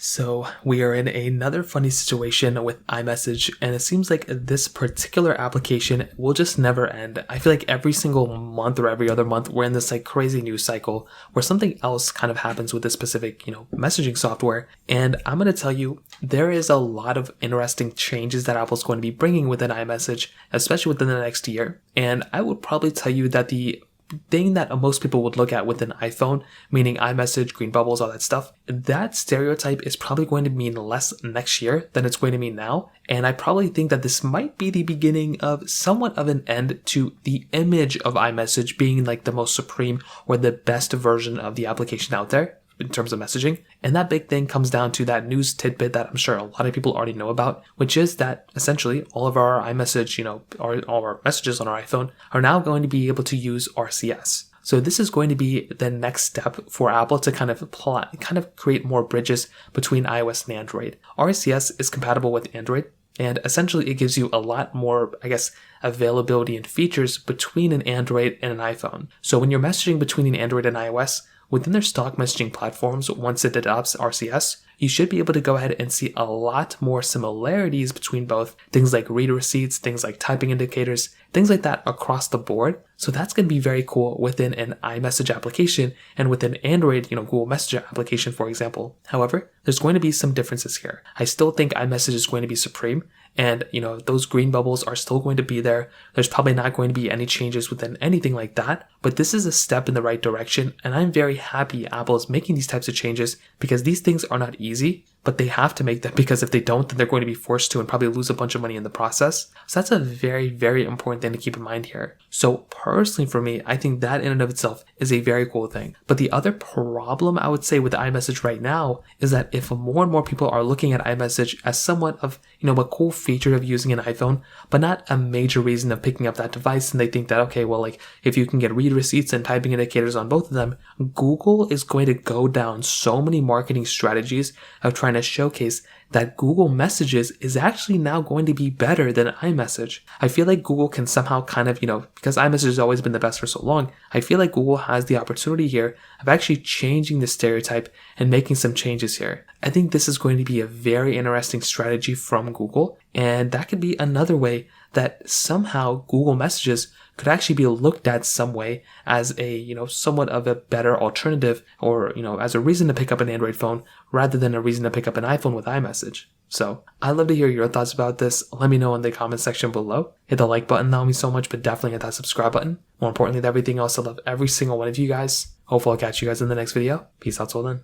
So we are in another funny situation with iMessage, and it seems like this particular application will just never end. I feel like every single month or every other month, we're in this like crazy news cycle where something else kind of happens with this specific, messaging software. And I'm going to tell you, there is a lot of interesting changes that Apple's going to be bringing within iMessage, especially within the next year. And I would probably tell you that the thing that most people would look at with an iPhone, meaning iMessage, green bubbles, all that stuff, that stereotype is probably going to mean less next year than it's going to mean now. And I probably think that this might be the beginning of somewhat of an end to the image of iMessage being like the most supreme or the best version of the application out there in terms of messaging. And that big thing comes down to that news tidbit that I'm sure a lot of people already know about, which is that essentially all of our iMessage, all our messages on our iPhone are now going to be able to use RCS. So this is going to be the next step for Apple to kind of create more bridges between iOS and Android. RCS is compatible with Android, and essentially it gives you a lot more, availability and features between an Android and an iPhone. So when you're messaging between an Android and iOS, within their stock messaging platforms, once it adopts RCS, you should be able to go ahead and see a lot more similarities between both things like read receipts, things like typing indicators, things like that across the board. So that's going to be very cool within an iMessage application and within Android, Google Messenger application, for example. However, there's going to be some differences here. I still think iMessage is going to be supreme, and those green bubbles are still going to be there. There's probably not going to be any changes within anything like that, but this is a step in the right direction, and I'm very happy Apple is making these types of changes because these things are not easy, but they have to make them, because if they don't, then they're going to be forced to and probably lose a bunch of money in the process. So that's a very, very important thing to keep in mind here. So personally for me, I think that in and of itself is a very cool thing. But the other problem I would say with iMessage right now is that if more and more people are looking at iMessage as somewhat of, a cool feature of using an iPhone, but not a major reason of picking up that device, and they think that, okay, well, if you can get read receipts and typing indicators on both of them, Google is going to go down so many marketing strategies of trying to showcase that Google Messages is actually now going to be better than iMessage. I feel like Google can somehow because iMessage has always been the best for so long, I feel like Google has the opportunity here of actually changing the stereotype and making some changes here. I think this is going to be a very interesting strategy from Google, and that could be another way that somehow Google Messages could actually be looked at some way as a, somewhat of a better alternative, or, as a reason to pick up an Android phone rather than a reason to pick up an iPhone with iMessage. So I'd love to hear your thoughts about this. Let me know in the comment section below. Hit the like button, that would mean so much, but definitely hit that subscribe button. More importantly than everything else, I love every single one of you guys. Hopefully I'll catch you guys in the next video. Peace out till then.